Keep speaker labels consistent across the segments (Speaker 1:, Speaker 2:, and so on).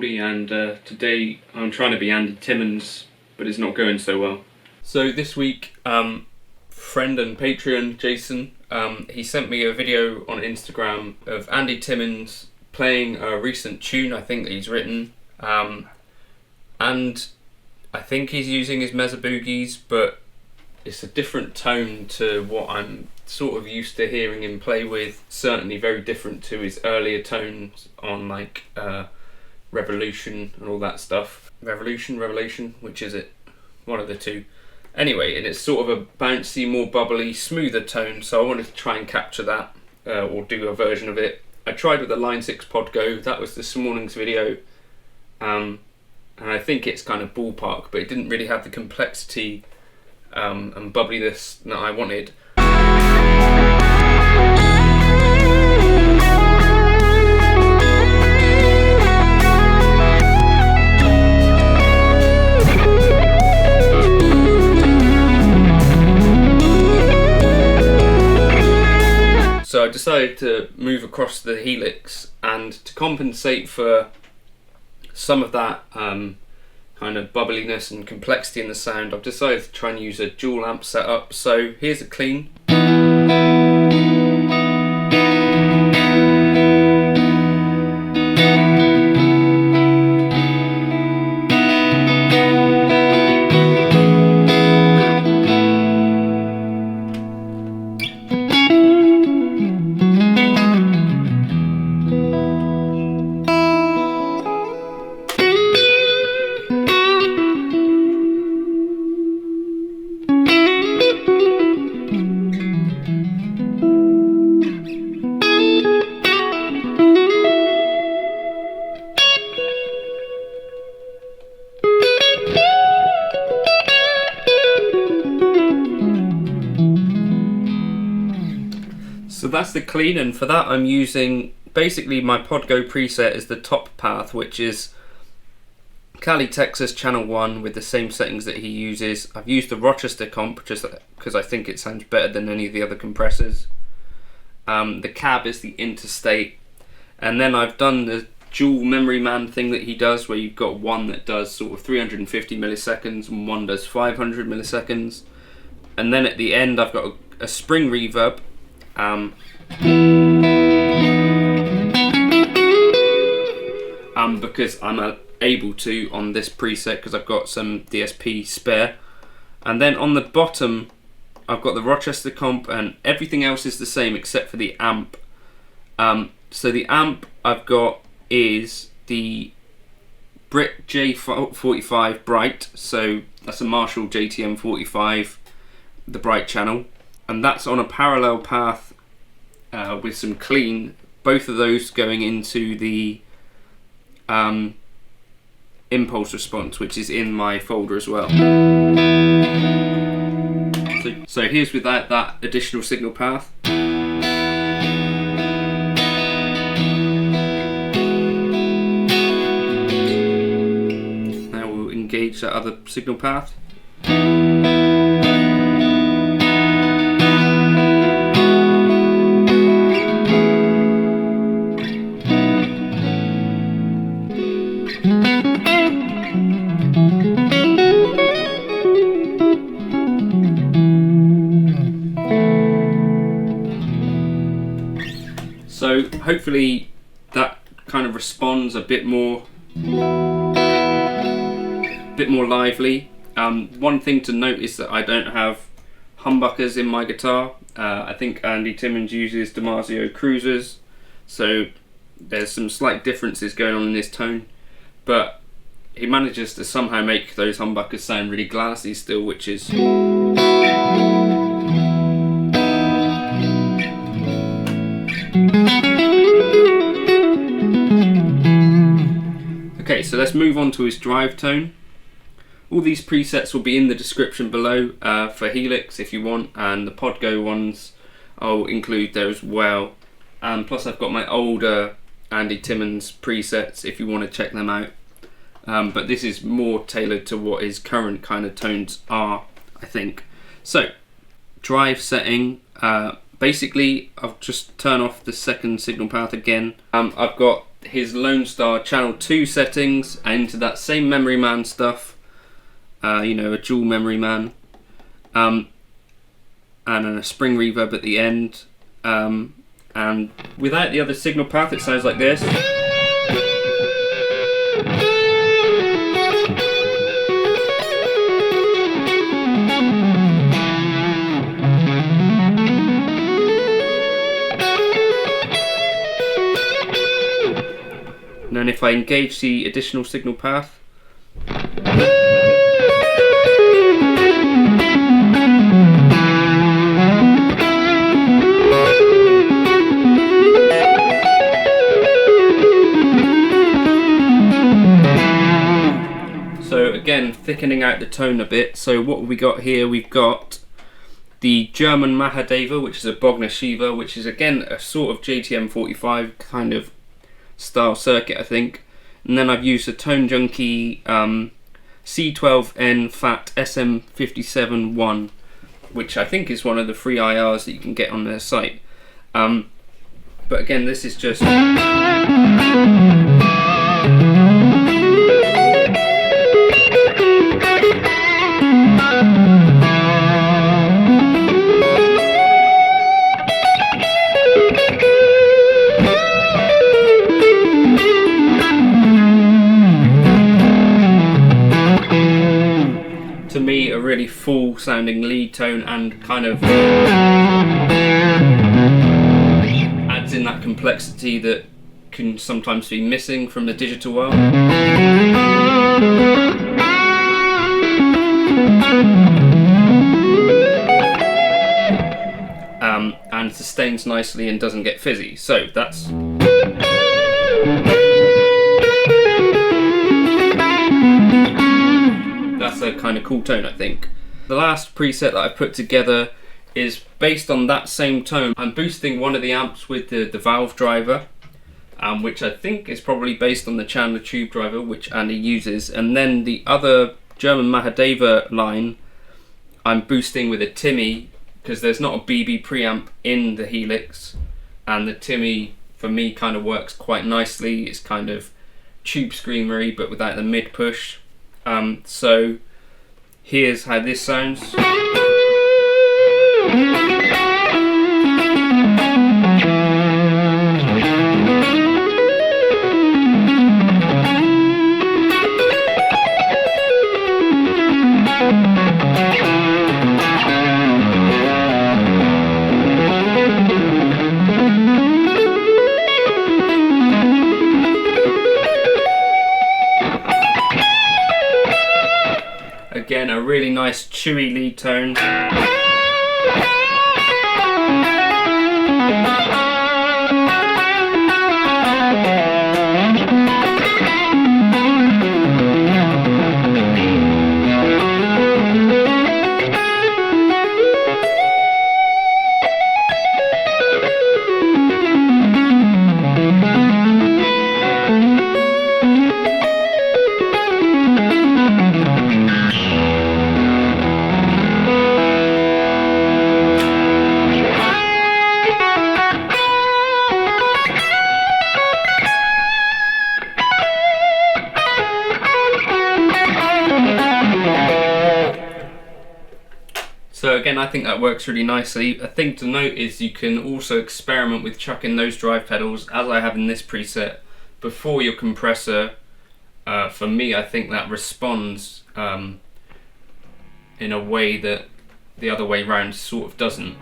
Speaker 1: Cordy, and today I'm trying to be Andy Timmons, but it's not going so well. So this week, friend and Patreon Jason, he sent me a video on Instagram of Andy Timmons playing a recent tune I think that he's written, and I think he's using his mezzo boogies, but it's a different tone to what I'm sort of used to hearing him play with. Certainly very different to his earlier tones on like Revolution and all that stuff. Revelation, which is it? One of the two. Anyway, and it's sort of a bouncy, more bubbly, smoother tone, so I wanted to try and capture that, or do a version of it. I tried with the Line 6 Pod Go, that was this morning's video, and I think it's kind of ballpark, but it didn't really have the complexity and bubbliness that I wanted. So I decided to move across the Helix, and to compensate for some of that kind of bubbliness and complexity in the sound, I've decided to try and use a dual amp setup. So here's a clean. So that's the clean, and for that I'm using basically my Podgo preset is the top path, which is Cali, Texas, channel 1 with the same settings that he uses. I've used the Rochester comp just because I think it sounds better than any of the other compressors. The cab is the interstate, and then I've done the dual memory man thing that he does, where you've got one that does sort of 350 milliseconds and one does 500 milliseconds, and then at the end I've got a spring reverb. Because I'm able to on this preset because I've got some DSP spare, and then on the bottom I've got the Rochester comp, and everything else is the same except for the amp. So the amp I've got is the Brit J45 Bright, so that's a Marshall JTM 45, the Bright channel, and that's on a parallel path with some clean, both of those going into the impulse response, which is in my folder as well. So here's with that additional signal path. Now we'll engage that other signal path. So hopefully that kind of responds a bit more lively. One thing to note is that I don't have humbuckers in my guitar. I think Andy Timmons uses DiMarzio Cruisers, so there's some slight differences going on in this tone, but he manages to somehow make those humbuckers sound really glassy still, which is okay. So let's move on to his drive tone. All these presets will be in the description below for Helix if you want, and the Podgo ones I'll include there as well. And plus I've got my older Andy Timmons presets if you want to check them out. But this is more tailored to what his current kind of tones are, I think. So, drive setting. Basically, I'll just turn off the second signal path again. I've got his Lone Star channel 2 settings into that same memory man stuff, you know, a dual memory man, and a spring reverb at the end, and without the other signal path it sounds like this. And then if I engage the additional signal path, so again thickening out the tone a bit. So what have we got here? We've got the German Mahadeva, which is a Bogner Shiva, which is again a sort of JTM 45 kind of style circuit, I think. And then I've used a Tone Junkie C12N Fat SM57-1, which I think is one of the free IRs that you can get on their site. But again, this is just to me a really full sounding lead tone, and kind of adds in that complexity that can sometimes be missing from the digital world. And sustains nicely and doesn't get fizzy. So that's a kind of cool tone, I think. The last preset that I put together is based on that same tone. I'm boosting one of the amps with the valve driver, which I think is probably based on the Chandler tube driver, which Andy uses. And then the other German Mahadeva line, I'm boosting with a Timmy, because there's not a BB preamp in the Helix, and the Timmy for me kind of works quite nicely. It's kind of tube screamery but without the mid push. So here's how this sounds. Again, a really nice chewy lead tone. So again, I think that works really nicely. A thing to note is you can also experiment with chucking those drive pedals, as I have in this preset, before your compressor. For me, I think that responds in a way that the other way round sort of doesn't.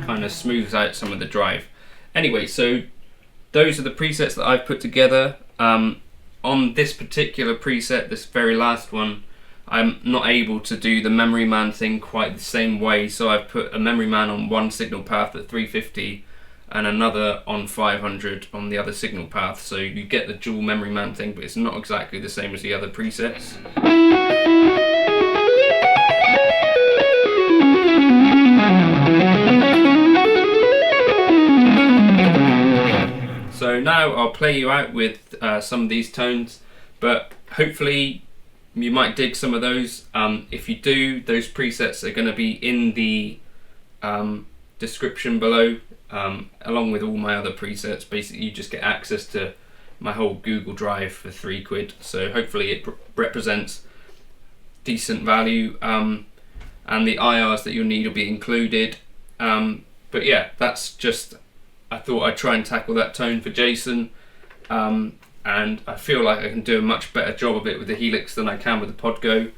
Speaker 1: Kind of smooths out some of the drive. Anyway, so those are the presets that I've put together. On this particular preset, this very last one, I'm not able to do the memory man thing quite the same way, so I've put a memory man on one signal path at 350 and another on 500 on the other signal path, so you get the dual memory man thing, but it's not exactly the same as the other presets. So now I'll play you out with some of these tones, but hopefully you might dig some of those. If you do, those presets are going to be in the description below, along with all my other presets. Basically, you just get access to my whole Google Drive for £3, so hopefully it represents decent value, and the IRs that you'll need will be included. But yeah, that's just, I thought I'd try and tackle that tone for Jason, and I feel like I can do a much better job of it with the Helix than I can with the Podgo,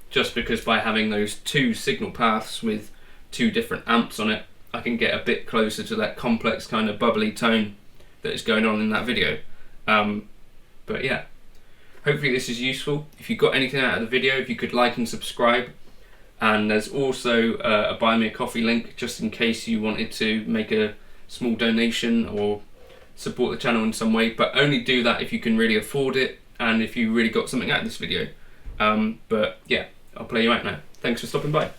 Speaker 1: just because by having those two signal paths with two different amps on it, I can get a bit closer to that complex kind of bubbly tone that is going on in that video. But yeah, hopefully this is useful. If you got anything out of the video, if you could like and subscribe. And there's also a buy me a coffee link, just in case you wanted to make a small donation or support the channel in some way, but only do that if you can really afford it and if you really got something out of this video. But yeah, I'll play you out now. Thanks for stopping by.